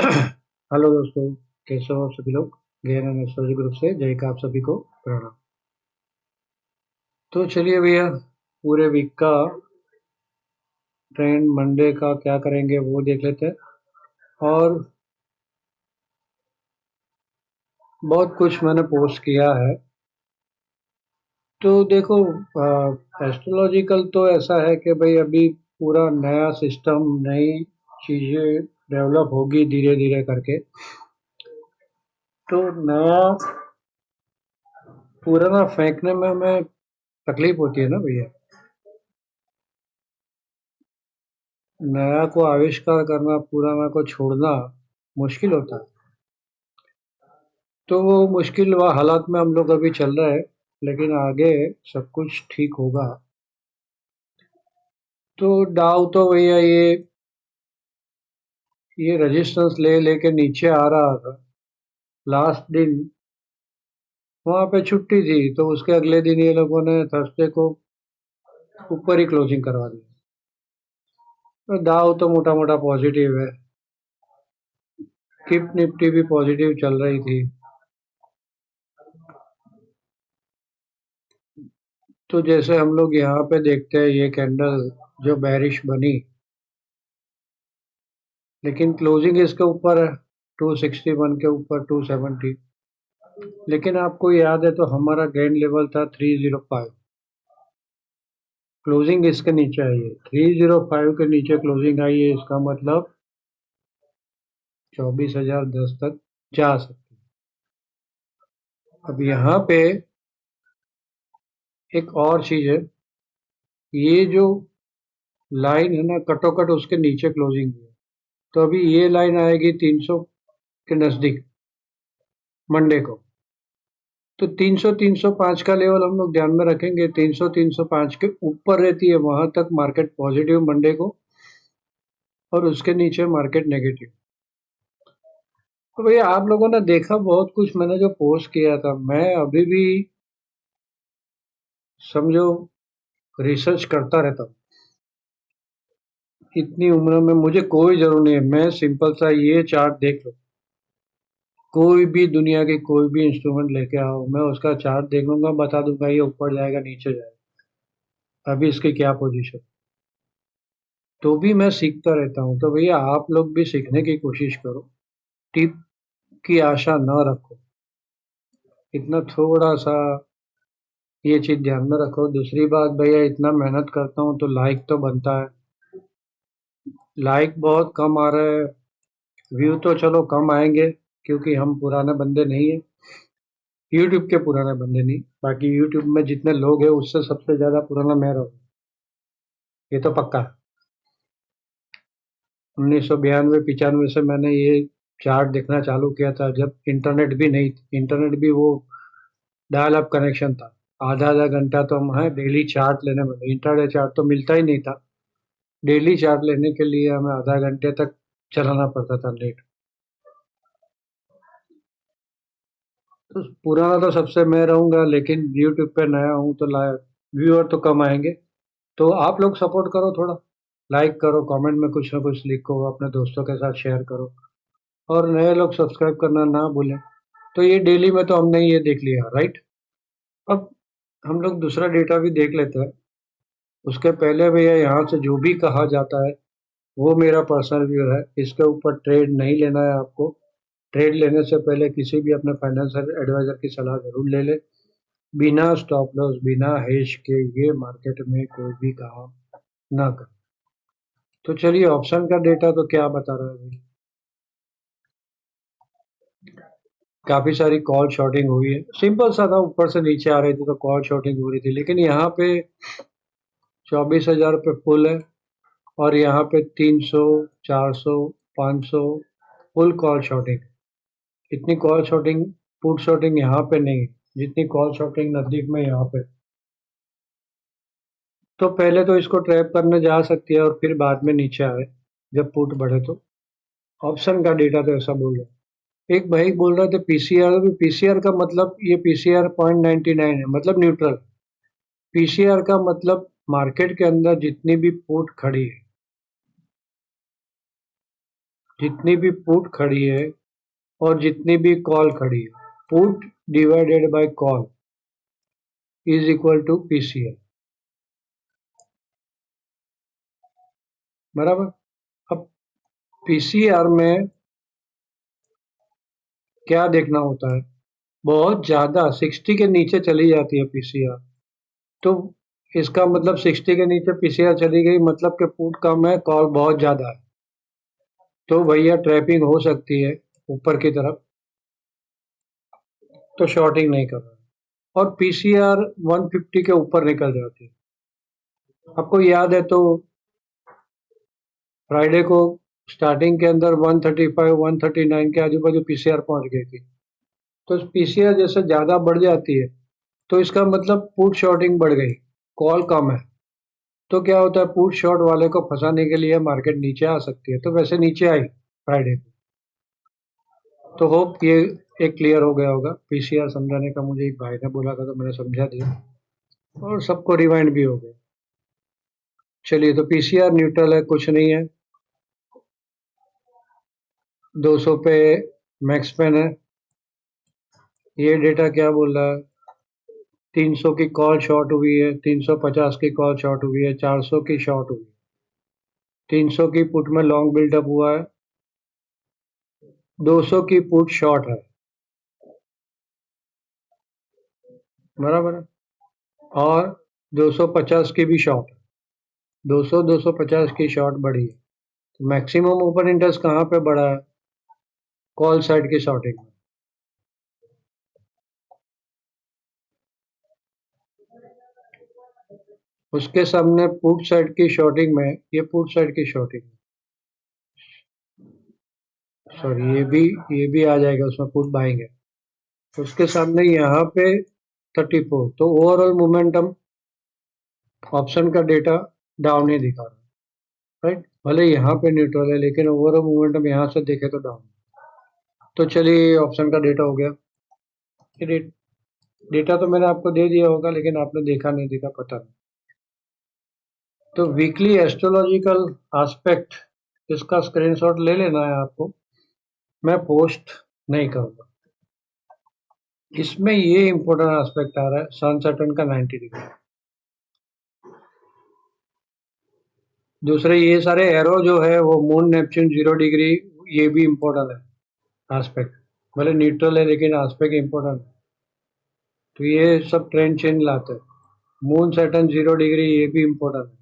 Hello दोस्तों, कैसे हो आप सभी लोग। ज्ञान एंड एस्ट्रोलॉजी ग्रुप से जय का आप सभी को प्रणाम। तो चलिए भैया, पूरे वीक का ट्रेंड मंडे का क्या करेंगे वो देख लेते हैं। और बहुत कुछ मैंने पोस्ट किया है। तो देखो, एस्ट्रोलॉजिकल तो ऐसा है कि भाई अभी पूरा नया सिस्टम, नई चीजें डेवलप होगी धीरे धीरे करके। तो नया पुराना फेंकने में हमें तकलीफ होती है ना भैया। नया को आविष्कार करना, पुराना को छोड़ना मुश्किल होता है। तो वो मुश्किल व हालात में हम लोग अभी चल रहे हैं, लेकिन आगे सब कुछ ठीक होगा। तो डाउ तो भैया ये रेजिस्टेंस ले लेके नीचे आ रहा था। लास्ट दिन वहां पे छुट्टी थी, तो उसके अगले दिन ये लोगों ने थर्सडे को ऊपर ही क्लोजिंग करवा दी। तो डाउ तो मोटा मोटा पॉजिटिव है। किप निफ्टी भी पॉजिटिव चल रही थी। तो जैसे हम लोग यहाँ पे देखते हैं, ये कैंडल जो बेरिश बनी, लेकिन क्लोजिंग इसके ऊपर है, 261 के ऊपर 270। लेकिन आपको याद है तो हमारा गेन लेवल था 305। क्लोजिंग इसके नीचे आई है, 305 के नीचे क्लोजिंग आई है, इसका मतलब 24,010 तक जा सकती है। अब यहाँ पे एक और चीज है, ये जो लाइन है ना, कटोकट उसके नीचे क्लोजिंग है। तो अभी ये लाइन आएगी 300 के नजदीक मंडे को। तो 300 305 का लेवल हम लोग ध्यान में रखेंगे। 300 305 के ऊपर रहती है, वहां तक मार्केट पॉजिटिव मंडे को, और उसके नीचे मार्केट नेगेटिव। तो भैया आप लोगों ने देखा बहुत कुछ मैंने जो पोस्ट किया था, मैं अभी भी समझो रिसर्च करता रहता हूँ। इतनी उम्र में मुझे कोई जरूरत नहीं है, मैं सिंपल सा ये चार्ट देख लो। कोई भी दुनिया की कोई भी इंस्ट्रूमेंट लेके आओ, मैं उसका चार्ट देख लूंगा, बता दूंगा ये ऊपर जाएगा नीचे जाएगा, अभी इसकी क्या पोजीशन। तो भी मैं सीखता रहता हूँ। तो भैया आप लोग भी सीखने की कोशिश करो, टिप की आशा न रखो। इतना थोड़ा सा ये चीज ध्यान में रखो। दूसरी बात भैया, इतना मेहनत करता हूँ तो लाइक तो बनता है। लाइक बहुत कम आ रहा है, व्यू तो चलो कम आएंगे, क्योंकि हम पुराने बंदे नहीं है, यूट्यूब के पुराने बंदे नहीं। बाकी यूट्यूब में जितने लोग हैं उससे सबसे ज्यादा पुराना मैं रहूँ, ये तो पक्का है। 1992 95 से मैंने ये चार्ट देखना चालू किया था, जब इंटरनेट भी नहीं, इंटरनेट भी वो डायल अप कनेक्शन था। आधा आधा घंटा तो हम हैं डेली चार्ट लेने में, इंटरडे चार्ट तो मिलता ही नहीं था। डेली चार्ट लेने के लिए हमें आधा घंटे तक चलाना पड़ता था नेट। तो पुराना तो सबसे मैं रहूंगा, लेकिन यूट्यूब पे नया हूँ तो व्यूअर तो कम आएंगे। तो आप लोग सपोर्ट करो थोड़ा, लाइक करो, कमेंट में कुछ ना कुछ लिखो, अपने दोस्तों के साथ शेयर करो, और नए लोग सब्सक्राइब करना ना भूलें। तो ये डेली में तो हमने ये देख लिया, राइट। अब हम लोग दूसरा डेटा भी देख लेते हैं। उसके पहले भैया यहाँ से जो भी कहा जाता है वो मेरा पर्सनल व्यू है, इसके ऊपर ट्रेड नहीं लेना है आपको। ट्रेड लेने से पहले किसी भी अपने फाइनेंशियल एडवाइजर की सलाह जरूर ले ले। बिना स्टॉप लॉस, बिना हेज के ये मार्केट में कोई भी काम ना कर। तो चलिए, ऑप्शन का डेटा तो क्या बता रहा है अभी। काफी सारी कॉल शॉर्टिंग हुई है, सिंपल सा था, ऊपर से नीचे आ रही थी तो कॉल शॉर्टिंग हो रही थी। लेकिन यहाँ पे 24,000 पे फुल है, और यहाँ पे 300 400 500 फुल कॉल शॉर्टिंग। इतनी कॉल शॉर्टिंग, पुट शॉर्टिंग यहाँ पे नहीं, जितनी कॉल शॉर्टिंग नजदीक में यहाँ पे। तो पहले तो इसको ट्रैप करने जा सकती है, और फिर बाद में नीचे आए जब पुट बढ़े तो। ऑप्शन का डेटा तो ऐसा बोल रहा है। एक भाई बोल रहे थे पीसीआर, भी पीसीआर का मतलब ये पीसीआर 0.99 है, मतलब न्यूट्रल। पीसीआर का मतलब मार्केट के अंदर जितनी भी पुट खड़ी है, जितनी भी पुट खड़ी है और जितनी भी कॉल खड़ी है, put divided by call is equal to PCR, बराबर। अब पीसीआर में क्या देखना होता है, बहुत ज्यादा 60 के नीचे चली जाती है पीसीआर, तो इसका मतलब 60 के नीचे पीसीआर चली गई, मतलब कि पुट कम है, कॉल बहुत ज्यादा है, तो भैया ट्रैपिंग हो सकती है ऊपर की तरफ, तो शॉर्टिंग नहीं कर रहा। और पीसीआर 150 के ऊपर निकल जाती है। आपको याद है तो फ्राइडे को स्टार्टिंग के अंदर 135 139 के आजू बाजू पीसीआर पहुंच गई थी, तो पीसीआर जैसे ज्यादा बढ़ जाती है तो इसका मतलब पुट शॉर्टिंग बढ़ गई, कॉल कम है, तो क्या होता है, पुट शॉर्ट वाले को फंसाने के लिए मार्केट नीचे आ सकती है, तो वैसे नीचे आई फ्राइडे को। तो होप ये एक क्लियर हो गया होगा। पीसीआर समझाने का मुझे एक भाई ने बोला था तो मैंने समझा दिया और सबको रिवाइंड भी हो गया। चलिए, तो पीसीआर न्यूट्रल है, कुछ नहीं है, 200 पे मैक्स पेन है। ये डेटा क्या बोल रहा है, 300 की कॉल शॉर्ट हुई है, 350 की कॉल शॉर्ट हुई है, 400 की शॉर्ट हुई है, 300 की पुट में लॉन्ग बिल्डअप हुआ है, 200 की पुट शॉर्ट है, बराबर है, और 250 की भी शॉर्ट है, 200 250 की शॉर्ट बढ़ी है, तो मैक्सिमम ओपन इंटरेस्ट कहाँ पे बढ़ा है, कॉल साइड की शॉर्टिंग में। उसके सामने पुट साइड की शॉर्टिंग में, ये पुट साइड की शॉर्टिंग, सॉरी ये भी आ जाएगा उसमें, पुट बाइंग है, उसके सामने यहाँ पे 34, तो ओवरऑल मोमेंटम ऑप्शन का डेटा डाउन ही दिखा रहा है, राइट। भले यहाँ पे न्यूट्रल है लेकिन ओवरऑल मोमेंटम यहाँ से देखे तो डाउन। तो चलिए, ऑप्शन का डेटा हो गया। ये डेटा तो मैंने आपको दे दिया होगा लेकिन आपने देखा नहीं देखा पता नहीं। तो वीकली एस्ट्रोलॉजिकल एस्पेक्ट, इसका स्क्रीनशॉट ले लेना है आपको, मैं पोस्ट नहीं करूंगा। इसमें ये इंपॉर्टेंट एस्पेक्ट आ रहा है, सन सैटर्न का 90 डिग्री। दूसरे ये सारे एरो जो है वो मून नेपच्यून 0 डिग्री, ये भी इंपॉर्टेंट है एस्पेक्ट, भले न्यूट्रल है लेकिन एस्पेक्ट इंपॉर्टेंट है, तो ये सब ट्रेंड चेंज लाते हैं। मून सैटर्न 0 डिग्री, ये भी इंपॉर्टेंट है।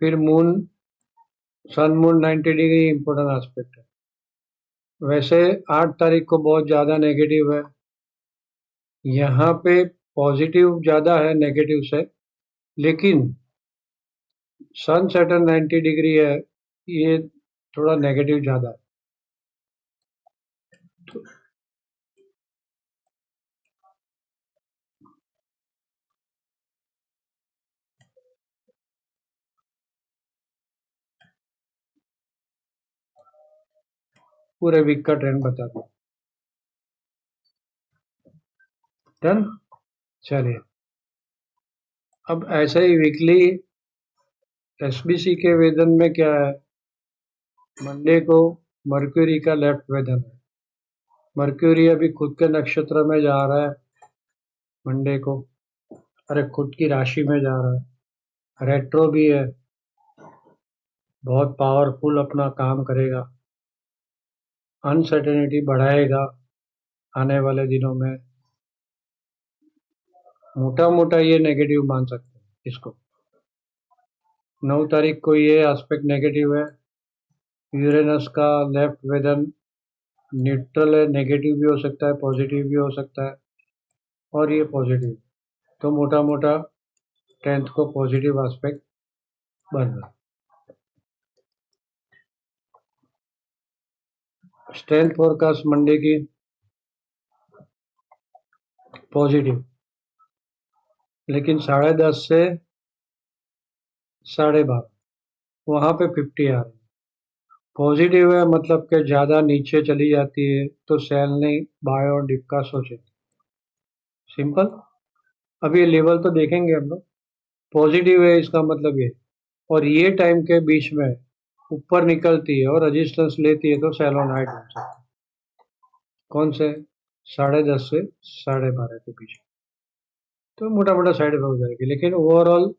फिर moon sun moon 90 degree important aspect है। वैसे 8 तारीख को बहुत ज्यादा नेगेटिव है, यहाँ पे पॉजिटिव ज्यादा है नेगेटिव से, लेकिन सन सैटर्न 90 डिग्री है, ये थोड़ा नेगेटिव ज्यादा है। तो पूरे वीक का ट्रेंड बता दो, डन। चलिए, अब ऐसे ही वीकली एसबीसी के वेदन में क्या है, मंडे को मर्क्यूरी का लेफ्ट वेदन है, मर्क्यूरी अभी खुद के नक्षत्र में जा रहा है मंडे को, अरे खुद की राशि में जा रहा है, रेट्रो भी है, बहुत पावरफुल अपना काम करेगा, अनसर्टेनिटी बढ़ाएगा आने वाले दिनों में, मोटा मोटा ये नेगेटिव मान सकते हैं इसको। 9 तारीख को ये एस्पेक्ट नेगेटिव है, यूरेनस का लेफ्ट वेदन न्यूट्रल है, नेगेटिव भी हो सकता है पॉजिटिव भी हो सकता है, और ये पॉजिटिव, तो मोटा मोटा 10th को पॉजिटिव एस्पेक्ट बन रहा है। स्ट्रेंथ फोरकास्ट मंडे की पॉजिटिव, लेकिन 10:30 से 12:30 वहां पे 50 आ रही है, पॉजिटिव है मतलब कि ज्यादा नीचे चली जाती है तो सेल नहीं, बाय और डिप का सोचे, सिंपल। अब ये लेवल तो देखेंगे हम लोग, पॉजिटिव है इसका मतलब ये, और ये टाइम के बीच में ऊपर निकलती है और रेजिस्टेंस लेती है तो सेल ऑन हाई ढूंढ सकते हैं। कौन से? 10:30 से 12:30 के बीच। तो मोटा मोटा साइड में हो जाएगी, लेकिन ओवरऑल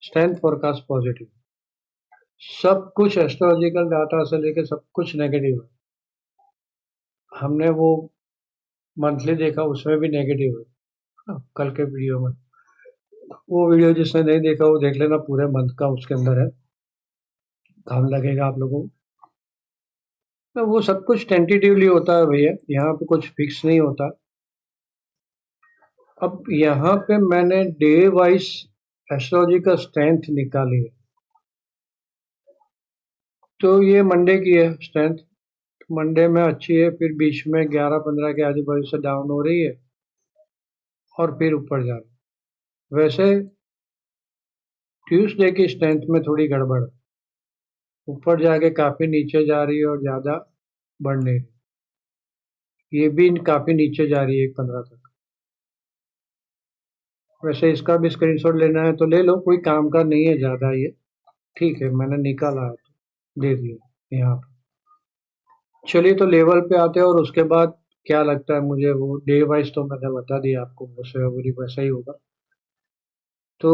स्ट्रेंथ फोरकास्ट पॉजिटिव। सब कुछ एस्ट्रोलॉजिकल डाटा से लेके सब कुछ नेगेटिव है। हमने वो मंथली देखा, उसमें भी नेगेटिव है। कल के वीडियो में, वो वीडियो जिसने नहीं देखा वो देख लेना, पूरे मंथ का उसके अंदर है, काम लगेगा आप लोगों को। तो वो सब कुछ टेंटेटिवली होता है भैया, यहाँ पे कुछ फिक्स नहीं होता। अब यहाँ पे मैंने डे वाइज एस्ट्रोलॉजी का स्ट्रेंथ निकाली है। तो ये मंडे की है स्ट्रेंथ, मंडे में अच्छी है, फिर बीच में 11-15 के आजू बाजू से डाउन हो रही है और फिर ऊपर जा रही है। वैसे ट्यूसडे की स्ट्रेंथ में थोड़ी गड़बड़ है, ऊपर जाके काफी नीचे जा रही है और ज्यादा बढ़ नहीं रही। ये भी काफी नीचे जा रही है 1:15 तक। वैसे इसका भी स्क्रीनशॉट लेना है तो ले लो, कोई काम का नहीं है ज्यादा ये। ठीक है, मैंने निकाला है तो दे दिया यहाँ पे। चलिए तो लेवल पे आते हैं, और उसके बाद क्या लगता है मुझे, वो डे वाइज तो मैंने बता दिया आपको, वैसा ही होगा। तो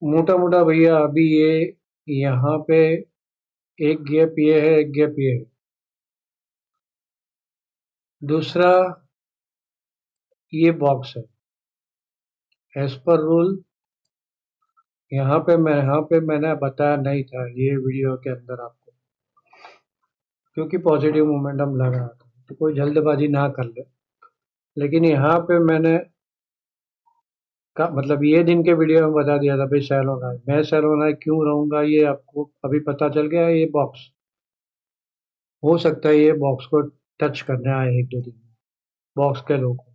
मोटा मोटा भैया अभी ये यहाँ पे एक गैप ये है, एक गैप ये है। दूसरा ये बॉक्स है, एज पर रूल यहाँ पे मैंने बताया नहीं था ये वीडियो के अंदर आपको, क्योंकि पॉजिटिव मोमेंटम लग रहा था, तो कोई जल्दबाजी ना कर ले। लेकिन यहाँ पे मैंने का मतलब ये दिन के वीडियो में बता दिया था भाई सेल होना है, मैं सेल होना है क्यों रहूंगा, ये आपको अभी पता चल गया। ये बॉक्स हो सकता है ये बॉक्स को टच करने आए 1-2 दिन में, बॉक्स के लो को।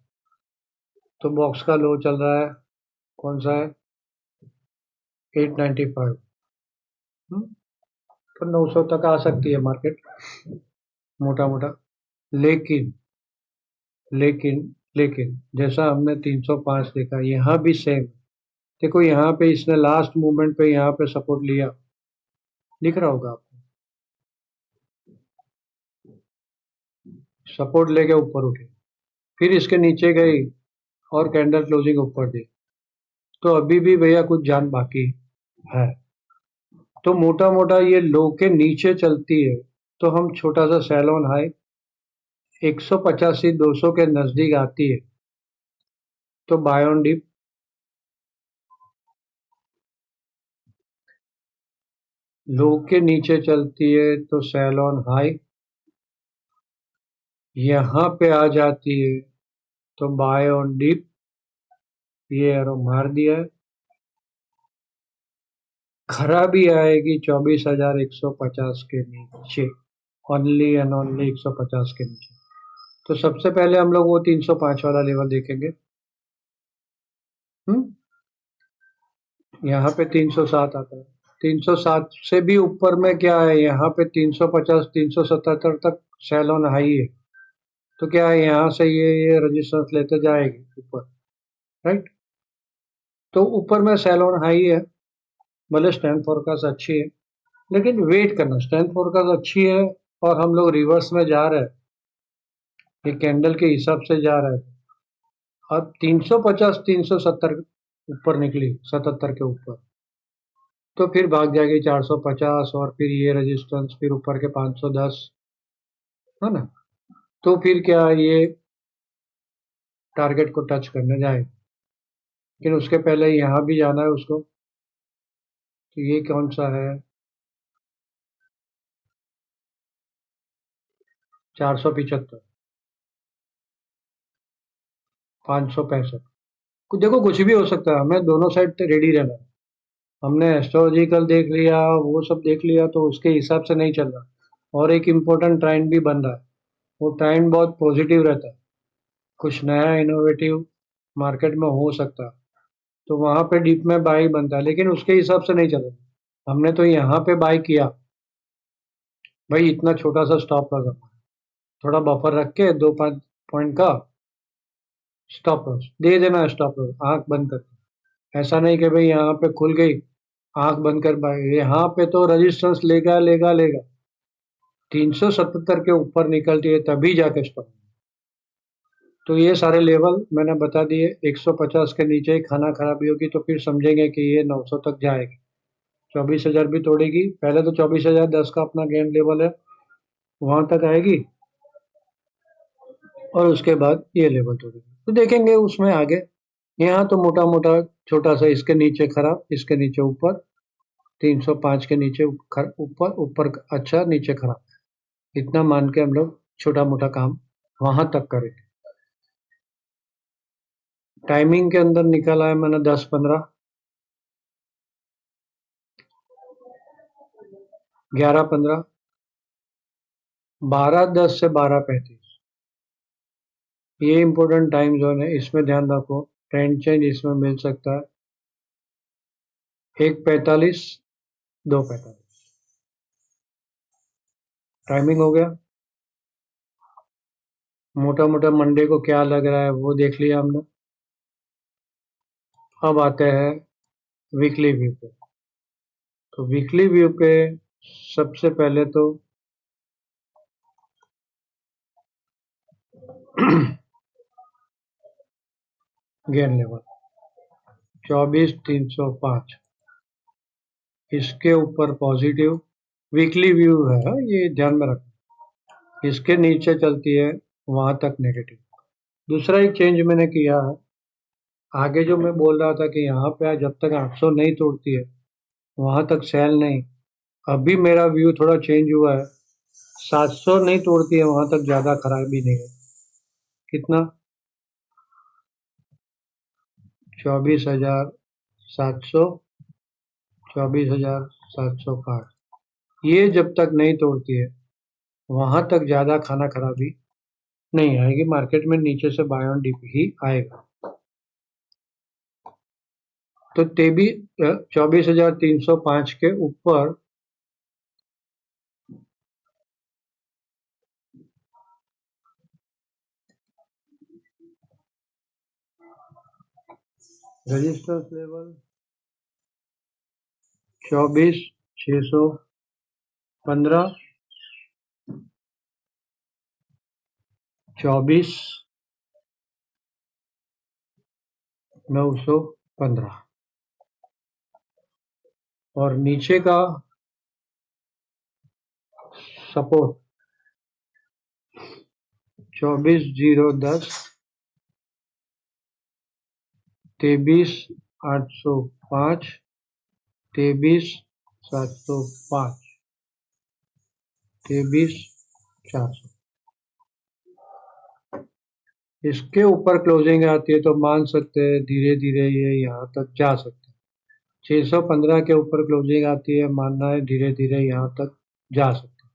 तो बॉक्स का लो चल रहा है, कौन सा है, 895। तो 900 तक आ सकती है मार्केट मोटा मोटा। लेकिन लेकिन लेकिन जैसा हमने 305 देखा, यहाँ भी सेम। देखो यहाँ पे इसने लास्ट मूवमेंट पे यहाँ पे सपोर्ट लिया, दिख रहा होगा आपको, सपोर्ट लेके ऊपर उठे, फिर इसके नीचे गई और कैंडल क्लोजिंग ऊपर दी। तो अभी भी भैया कुछ जान बाकी है। तो मोटा मोटा ये लो के नीचे चलती है तो हम छोटा सा सेल ऑन हाई 185-200 के नजदीक आती है तो बाय ऑन डिप। लो के नीचे चलती है तो सेल ऑन हाई, यहाँ पे आ जाती है तो बाय ऑन डिप। ये एरो मार दिया है, खराबी आएगी 24,150 के नीचे, ओनली एंड ओनली 150 के नीचे। तो सबसे पहले हम लोग वो 305 वाला लेवल देखेंगे। यहाँ पे 307 आता है, 307 से भी ऊपर में क्या है, यहाँ पे 350 377 तक सेल ऑन हाई है। तो क्या है, यहाँ से ये रेजिस्टेंस लेते जाएगी ऊपर, राइट। तो ऊपर में सेल ऑन हाई है, भले स्ट्रेंथ फोरकास्ट अच्छी है, लेकिन वेट करना, स्ट्रेंथ फोरकास्ट अच्छी है और हम लोग रिवर्स में जा रहे हैं, ये कैंडल के हिसाब से जा रहा है। अब 350 370 ऊपर निकली, 77 के ऊपर, तो फिर भाग जाएगी 450, और फिर ये रेजिस्टेंस, फिर ऊपर के 510, है ना। तो फिर क्या ये टारगेट को टच करने जाएगा, लेकिन उसके पहले यहाँ भी जाना है उसको। तो ये कौन सा है, 475, 565। देखो कुछ भी हो सकता है, हमें दोनों साइड रेडी रहना है। हमने एस्ट्रोलॉजिकल देख लिया, वो सब देख लिया, तो उसके हिसाब से नहीं चल रहा। और एक इम्पोर्टेंट ट्रेंड भी बन रहा है, वो ट्रेंड बहुत पॉजिटिव रहता है, कुछ नया इनोवेटिव मार्केट में हो सकता है, तो वहां पे डीप में बाई बनता है, लेकिन उसके हिसाब से नहीं चलेगा। हमने तो यहाँ पे बाई किया भाई, इतना छोटा सा स्टॉप लगा, थोड़ा बफर रख के 2-5 पॉइंट का स्टॉप लॉस दे देना, स्टॉप लॉस आंख बंद करके। ऐसा नहीं कि भाई यहाँ पे खुल गई, आंख बंद कर पाए, यहाँ पे तो रेजिस्टेंस लेगा लेगा लेगा, 377 के ऊपर निकलती है तभी जाके स्टॉप। तो ये सारे लेवल मैंने बता दिए। 150 के नीचे ही खाना खराबी होगी तो फिर समझेंगे कि ये 900 तक जाएगी। 24,000 भी तोड़ेगी। पहले तो 24,010 का अपना गेंद लेवल है, वहां तक आएगी और उसके बाद ये लेवल तोड़ेगी। तो देखेंगे उसमें आगे। यहाँ तो मोटा मोटा छोटा सा इसके नीचे खराब, इसके नीचे ऊपर, 305 के नीचे ऊपर, ऊपर अच्छा, नीचे खराब, इतना मान के हम लोग छोटा मोटा काम वहां तक करेंगे। टाइमिंग के अंदर निकला है मैंने 10-15, 11-15, 12-10 से 12-35, ये इंपॉर्टेंट टाइम जोन है, इसमें ध्यान रखो। ट्रेंड चेंज इसमें मिल सकता है। 1:45, 2:45 टाइमिंग हो गया। मोटा मोटा मंडे को क्या लग रहा है वो देख लिया हमने। अब आते हैं वीकली व्यू पे। तो वीकली व्यू पे सबसे पहले तो गेन लेवल 24,305, इसके ऊपर पॉजिटिव वीकली व्यू है, ये ध्यान में रखना। इसके नीचे चलती है वहां तक नेगेटिव। दूसरा एक चेंज मैंने किया है, आगे जो मैं बोल रहा था कि यहाँ पे जब तक 800 नहीं तोड़ती है वहां तक सेल नहीं, अभी मेरा व्यू थोड़ा चेंज हुआ है। 700 नहीं तोड़ती है वहां तक ज्यादा खराबी नहीं है। कितना? 24,700, 24,705, ये जब तक नहीं तोड़ती है वहां तक ज्यादा खाना खराबी नहीं आएगी। मार्केट में नीचे से बाय ऑन डिप ही आएगा। तो 24,305 के ऊपर रेजिस्टेंस लेवल 24,615, 24,915, और नीचे का सपोर्ट 24,010, 23,805, 23,705, 23,400। इसके ऊपर क्लोजिंग आती है तो मान सकते हैं धीरे धीरे ये यहाँ तक जा सकते हैं। 615 के ऊपर क्लोजिंग आती है, मानना है धीरे धीरे यहाँ तक जा सकते हैं।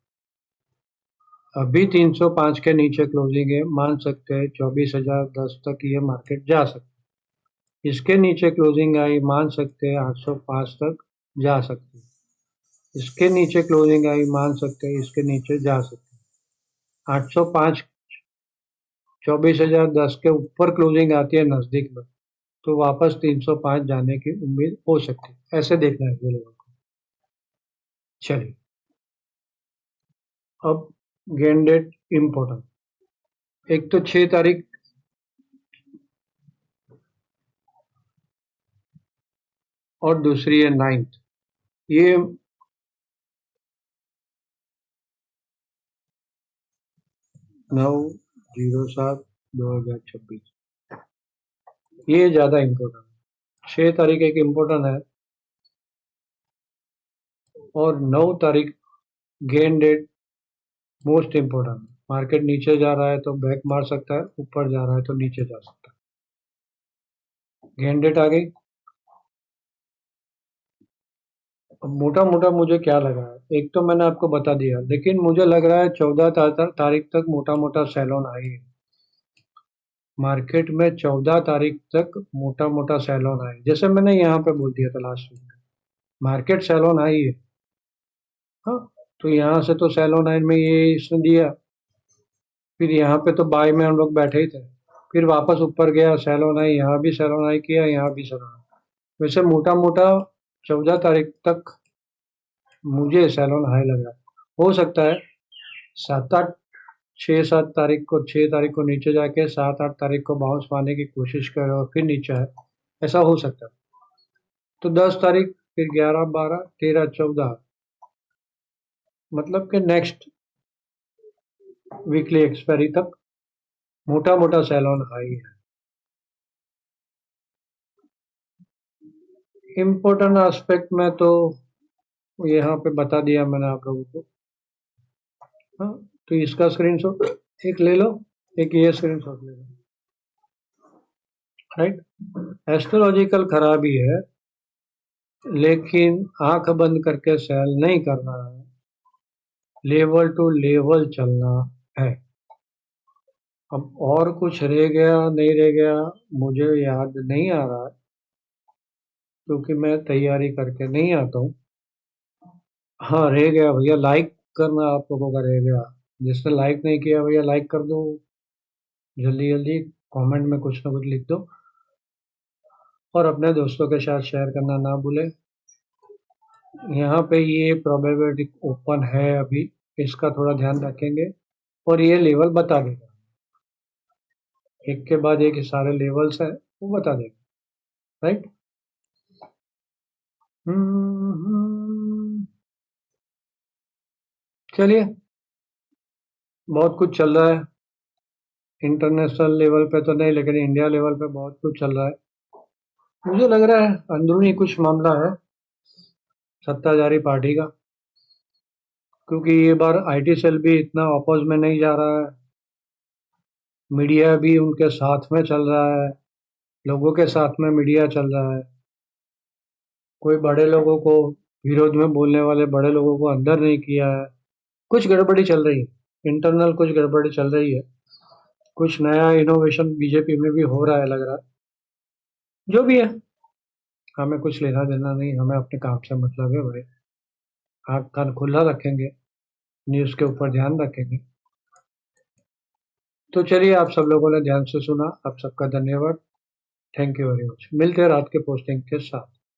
अभी 305 के नीचे क्लोजिंग है, मान सकते हैं 24,010 तक ये मार्केट जा सकते हैं। इसके नीचे क्लोजिंग आई, मान सकते हैं 805 तक जा सकते हैं। इसके नीचे क्लोजिंग आई, मान सकते हैं इसके नीचे जा सकते हैं। 805, 24,010 के ऊपर क्लोजिंग आती है नजदीक में तो वापस 305 जाने की उम्मीद हो सकती है। ऐसे देखना है ये लोगों को। चलिए, अब गेन डेट इम्पोर्टेंट। एक तो 6 तारीख और दूसरी है 9th। ये 9/07/2026, ये ज्यादा इम्पोर्टेंट है। 6 तारीख एक इम्पोर्टेंट है और 9 तारीख गेन डेट मोस्ट इम्पोर्टेंट है। मार्केट नीचे जा रहा है तो बैक मार सकता है, ऊपर जा रहा है तो नीचे जा सकता है। गेन डेट आ गई। अब मोटा मोटा मुझे क्या लग रहा है, एक तो मैंने आपको बता दिया, लेकिन मुझे लग रहा है 14 तारीख तक मोटा मोटा सेल ऑन आई है। मार्केट में 14 तारीख तक मोटा मोटा सेल ऑन आई, जैसे मैंने यहाँ पे बोल दिया था लास्ट वीक में, मार्केट सेल ऑन आई है। हाँ, तो यहाँ से तो सेल ऑन आई में ये इसने दिया, फिर यहाँ पे तो बाय में हम लोग बैठे ही थे, फिर वापस ऊपर गया, सेल ऑन आई, यहाँ भी सेल ऑन आई किया, यहाँ भी सेल ऑन आई। वैसे मोटा मोटा 14 तारीख तक मुझे सेल ऑन हाई लग रहा है। हो सकता है छः सात तारीख को, 6 तारीख को नीचे जाके 7 8 तारीख को बाउंस मारने की कोशिश करे और फिर नीचे आए, ऐसा हो सकता है। तो 10 तारीख, फिर 11 12 13 14, मतलब कि नेक्स्ट वीकली एक्सपायरी तक मोटा मोटा सेल ऑन हाई है। इम्पोर्टेंट एस्पेक्ट में तो यहाँ पे बता दिया मैंने आप लोगों को। हाँ, तो इसका स्क्रीनशॉट एक ले लो, एक ये स्क्रीनशॉट ले लो, राइट। एस्ट्रोलॉजिकल खराबी है, लेकिन आंख बंद करके सेल नहीं करना है, लेवल टू लेवल चलना है। अब और कुछ रह गया नहीं रह गया मुझे याद नहीं आ रहा है, क्योंकि मैं तैयारी करके नहीं आता हूँ। हाँ, रह गया भैया, लाइक करना आप लोगों का रह गया। जिसने लाइक नहीं किया भैया लाइक कर दो, जल्दी जल्दी कमेंट में कुछ ना कुछ लिख दो, और अपने दोस्तों के साथ शेयर करना ना भूले। यहाँ पे ये प्रोबेबिलिटी ओपन है अभी, इसका थोड़ा ध्यान रखेंगे, और ये लेवल बता देगा, एक के बाद एक सारे लेवल्स है वो बता देगा, राइट। चलिए, बहुत कुछ चल रहा है इंटरनेशनल लेवल पे तो नहीं, लेकिन इंडिया लेवल पे बहुत कुछ चल रहा है। मुझे लग रहा है अंदरूनी कुछ मामला है सत्ताधारी पार्टी का, क्योंकि ये बार आईटी सेल भी इतना अपोज में नहीं जा रहा है, मीडिया भी उनके साथ में चल रहा है, लोगों के साथ में मीडिया चल रहा है। कोई बड़े लोगों को विरोध में बोलने वाले बड़े लोगों को अंदर नहीं किया है। कुछ गड़बड़ी चल रही है, इंटरनल कुछ गड़बड़ी चल रही है, कुछ नया इनोवेशन बीजेपी में भी हो रहा है लग रहा है। जो भी है, हमें कुछ लेना देना नहीं, हमें अपने काम से मतलब है भाई। आँख कान खुला रखेंगे, न्यूज़ के ऊपर ध्यान रखेंगे। तो चलिए, आप सब लोगों ने ध्यान से सुना, आप सबका धन्यवाद। Thank you very much. मिलते हैं रात के पोस्टिंग के साथ।